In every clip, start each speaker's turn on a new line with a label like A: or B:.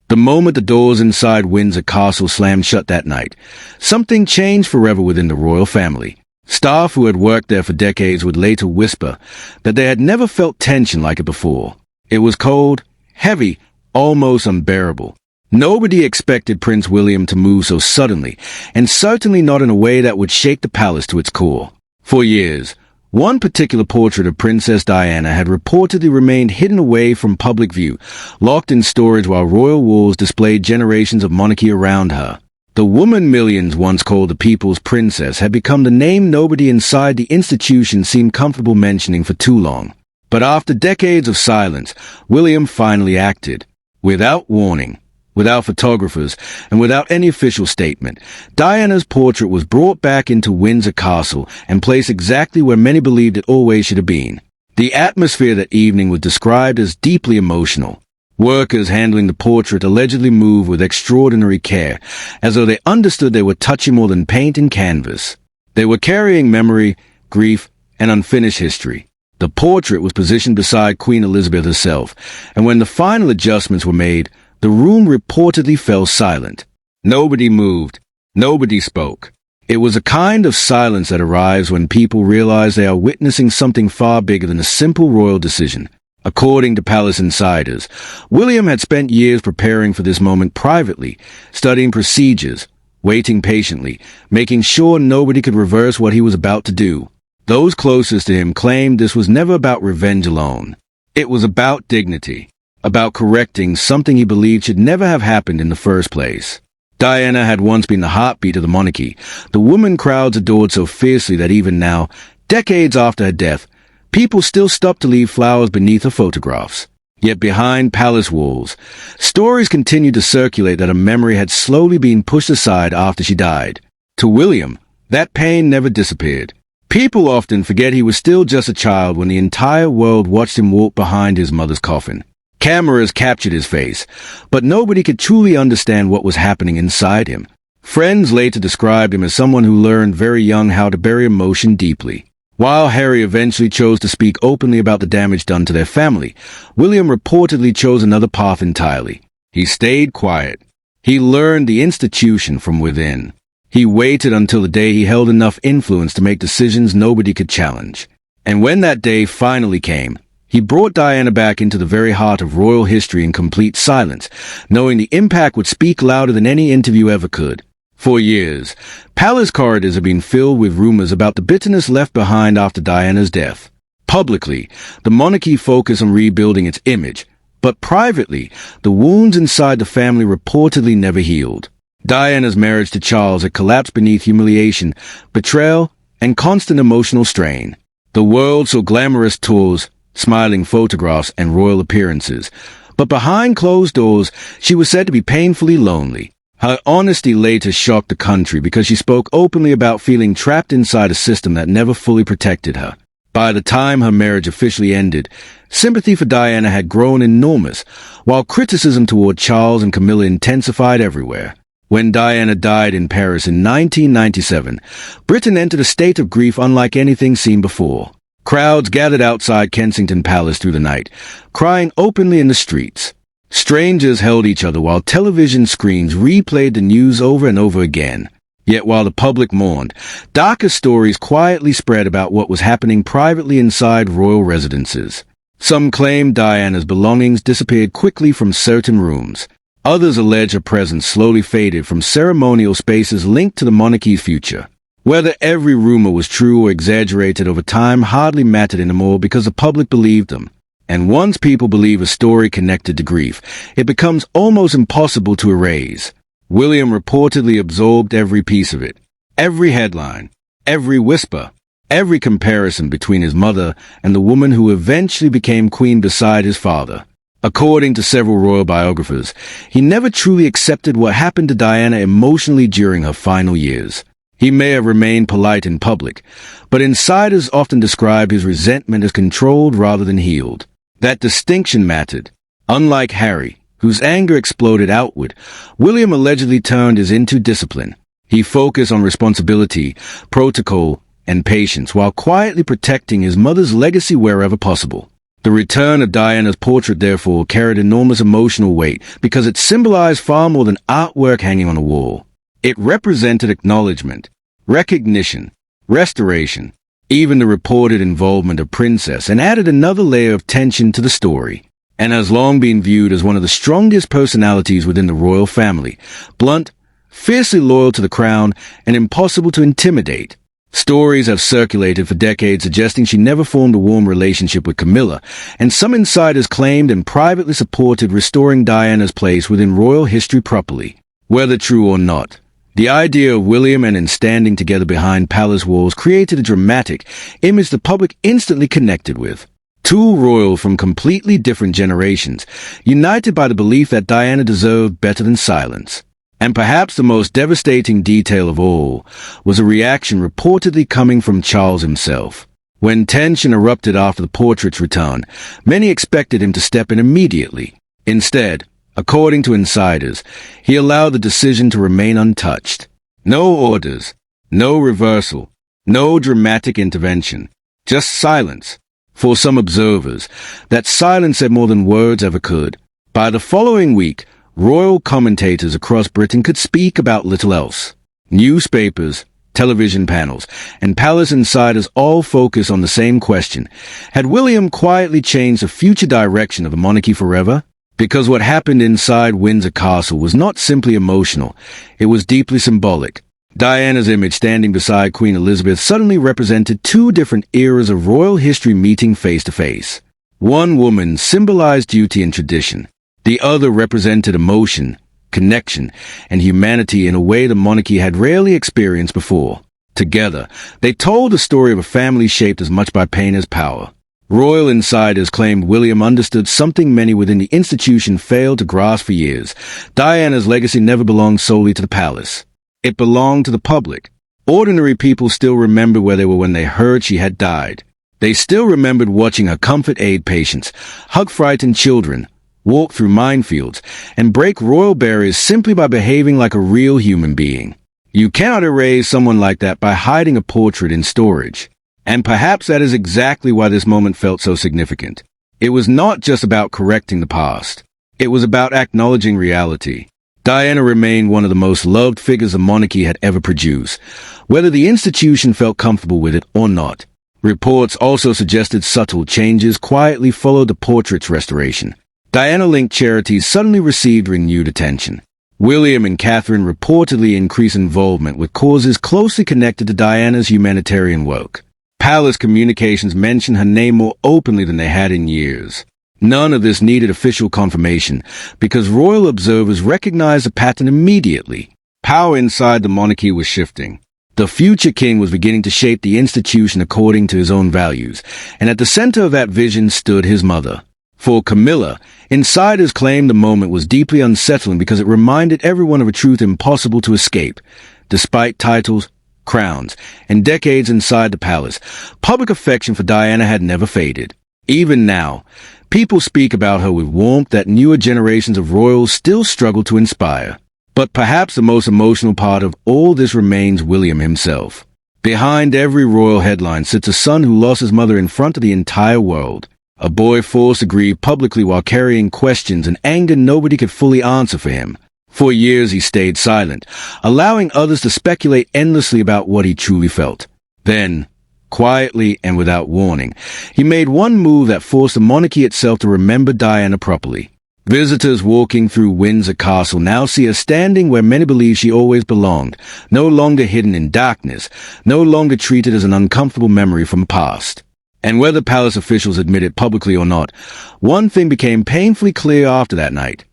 A: The moment the doors inside Windsor Castle slammed shut that night, something changed forever within the royal family. Staff who had worked there for decades would later whisper that they had never felt tension like it before. It was cold, heavy, almost unbearable. Nobody expected Prince William to move so suddenly, and certainly not in a way that would shake the palace to its core. For years, one particular portrait of Princess Diana had reportedly remained hidden away from public view, locked in storage while royal walls displayed generations of monarchy around her. The woman millions once called the people's princess had become the name nobody inside the institution seemed comfortable mentioning for too long. But after decades of silence, William finally acted. Without warning, without photographers, and without any official statement, Diana's portrait was brought back into Windsor Castle and placed exactly where many believed it always should have been. The atmosphere that evening was described as deeply emotional. Workers handling the portrait allegedly moved with extraordinary care, as though they understood they were touching more than paint and canvas. They were carrying memory, grief, and unfinished history. The portrait was positioned beside Queen Elizabeth herself, and when the final adjustments were made, the room reportedly fell silent. Nobody moved. Nobody spoke. It was a kind of silence that arrives when people realize they are witnessing something far bigger than a simple royal decision. According to palace insiders, William had spent years preparing for this moment privately, studying procedures, waiting patiently, making sure nobody could reverse what he was about to do. Those closest to him claimed this was never about revenge alone. It was about dignity. About correcting something he believed should never have happened in the first place. Diana had once been the heartbeat of the monarchy, the woman crowds adored so fiercely that even now, decades after her death, people still stopped to leave flowers beneath her photographs. Yet behind palace walls, stories continued to circulate that her memory had slowly been pushed aside after she died. To William, that pain never disappeared. People often forget he was still just a child when the entire world watched him walk behind his mother's coffin. Cameras captured his face, but nobody could truly understand what was happening inside him. Friends later described him as someone who learned very young how to bury emotion deeply. While Harry eventually chose to speak openly about the damage done to their family, William reportedly chose another path entirely. He stayed quiet. He learned the institution from within. He waited until the day he held enough influence to make decisions nobody could challenge. And when that day finally came, he brought Diana back into the very heart of royal history in complete silence, knowing the impact would speak louder than any interview ever could. For years, palace corridors have been filled with rumors about the bitterness left behind after Diana's death. Publicly, the monarchy focused on rebuilding its image, but privately, the wounds inside the family reportedly never healed. Diana's marriage to Charles had collapsed beneath humiliation, betrayal, and constant emotional strain. The world saw glamorous tours, smiling photographs, and royal appearances. But behind closed doors, she was said to be painfully lonely. Her honesty later shocked the country because she spoke openly about feeling trapped inside a system that never fully protected her. By the time her marriage officially ended, sympathy for Diana had grown enormous, while criticism toward Charles and Camilla intensified everywhere. When Diana died in Paris in 1997, Britain entered a state of grief unlike anything seen before. Crowds gathered outside Kensington Palace through the night, crying openly in the streets. Strangers held each other while television screens replayed the news over and over again. Yet while the public mourned, darker stories quietly spread about what was happening privately inside royal residences. Some claimed Diana's belongings disappeared quickly from certain rooms. Others alleged her presence slowly faded from ceremonial spaces linked to the monarchy's future. Whether every rumor was true or exaggerated over time hardly mattered anymore because the public believed them. And once people believe a story connected to grief, it becomes almost impossible to erase. William reportedly absorbed every piece of it. Every headline, every whisper, every comparison between his mother and the woman who eventually became queen beside his father. According to several royal biographers, he never truly accepted what happened to Diana emotionally during her final years. He may have remained polite in public, but insiders often describe his resentment as controlled rather than healed. That distinction mattered. Unlike Harry, whose anger exploded outward, William allegedly turned his into discipline. He focused on responsibility, protocol, and patience while quietly protecting his mother's legacy wherever possible. The return of Diana's portrait, therefore, carried enormous emotional weight because it symbolized far more than artwork hanging on a wall. It represented acknowledgement, recognition, restoration, even the reported involvement of Princess, and added another layer of tension to the story, and has long been viewed as one of the strongest personalities within the royal family, blunt, fiercely loyal to the crown, and impossible to intimidate. Stories have circulated for decades suggesting she never formed a warm relationship with Camilla, and some insiders claimed and privately supported restoring Diana's place within royal history properly. Whether true or not, the idea of William and Anne standing together behind palace walls created a dramatic image the public instantly connected with. Two royals from completely different generations, united by the belief that Diana deserved better than silence. And perhaps the most devastating detail of all was a reaction reportedly coming from Charles himself. When tension erupted after the portrait's return, many expected him to step in immediately. Instead, according to insiders, he allowed the decision to remain untouched. No orders, no reversal, no dramatic intervention, just silence. For some observers, that silence said more than words ever could. By the following week, royal commentators across Britain could speak about little else. Newspapers, television panels, and palace insiders all focus on the same question. Had William quietly changed the future direction of the monarchy forever? Because what happened inside Windsor Castle was not simply emotional, it was deeply symbolic. Diana's image standing beside Queen Elizabeth suddenly represented two different eras of royal history meeting face to face. One woman symbolized duty and tradition. The other represented emotion, connection, and humanity in a way the monarchy had rarely experienced before. Together, they told the story of a family shaped as much by pain as power. Royal insiders claimed William understood something many within the institution failed to grasp for years. Diana's legacy never belonged solely to the palace. It belonged to the public. Ordinary people still remembered where they were when they heard she had died. They still remembered watching her comfort aid patients, hug frightened children, walk through minefields, and break royal barriers simply by behaving like a real human being. You cannot erase someone like that by hiding a portrait in storage. And perhaps that is exactly why this moment felt so significant. It was not just about correcting the past. It was about acknowledging reality. Diana remained one of the most loved figures the monarchy had ever produced, whether the institution felt comfortable with it or not. Reports also suggested subtle changes quietly followed the portrait's restoration. Diana-linked charities suddenly received renewed attention. William and Catherine reportedly increased involvement with causes closely connected to Diana's humanitarian work. Palace communications mentioned her name more openly than they had in years. None of this needed official confirmation, because royal observers recognized the pattern immediately. Power inside the monarchy was shifting. The future king was beginning to shape the institution according to his own values, and at the center of that vision stood his mother. For Camilla, insiders claimed the moment was deeply unsettling because it reminded everyone of a truth impossible to escape. Despite titles, crowns, and decades inside the palace, public affection for Diana had never faded. Even now, people speak about her with warmth that newer generations of royals still struggle to inspire. But perhaps the most emotional part of all this remains William himself. Behind every royal headline sits a son who lost his mother in front of the entire world. A boy forced to grieve publicly while carrying questions and anger nobody could fully answer for him. For years he stayed silent, allowing others to speculate endlessly about what he truly felt. Then, quietly and without warning, he made one move that forced the monarchy itself to remember Diana properly. Visitors walking through Windsor Castle now see her standing where many believe she always belonged, no longer hidden in darkness, no longer treated as an uncomfortable memory from the past. And whether palace officials admit it publicly or not, one thing became painfully clear after that night.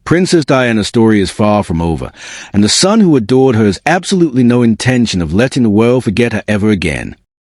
A: Princess Diana's story is far from over, and the son who adored her has absolutely no intention of letting the world forget her ever again.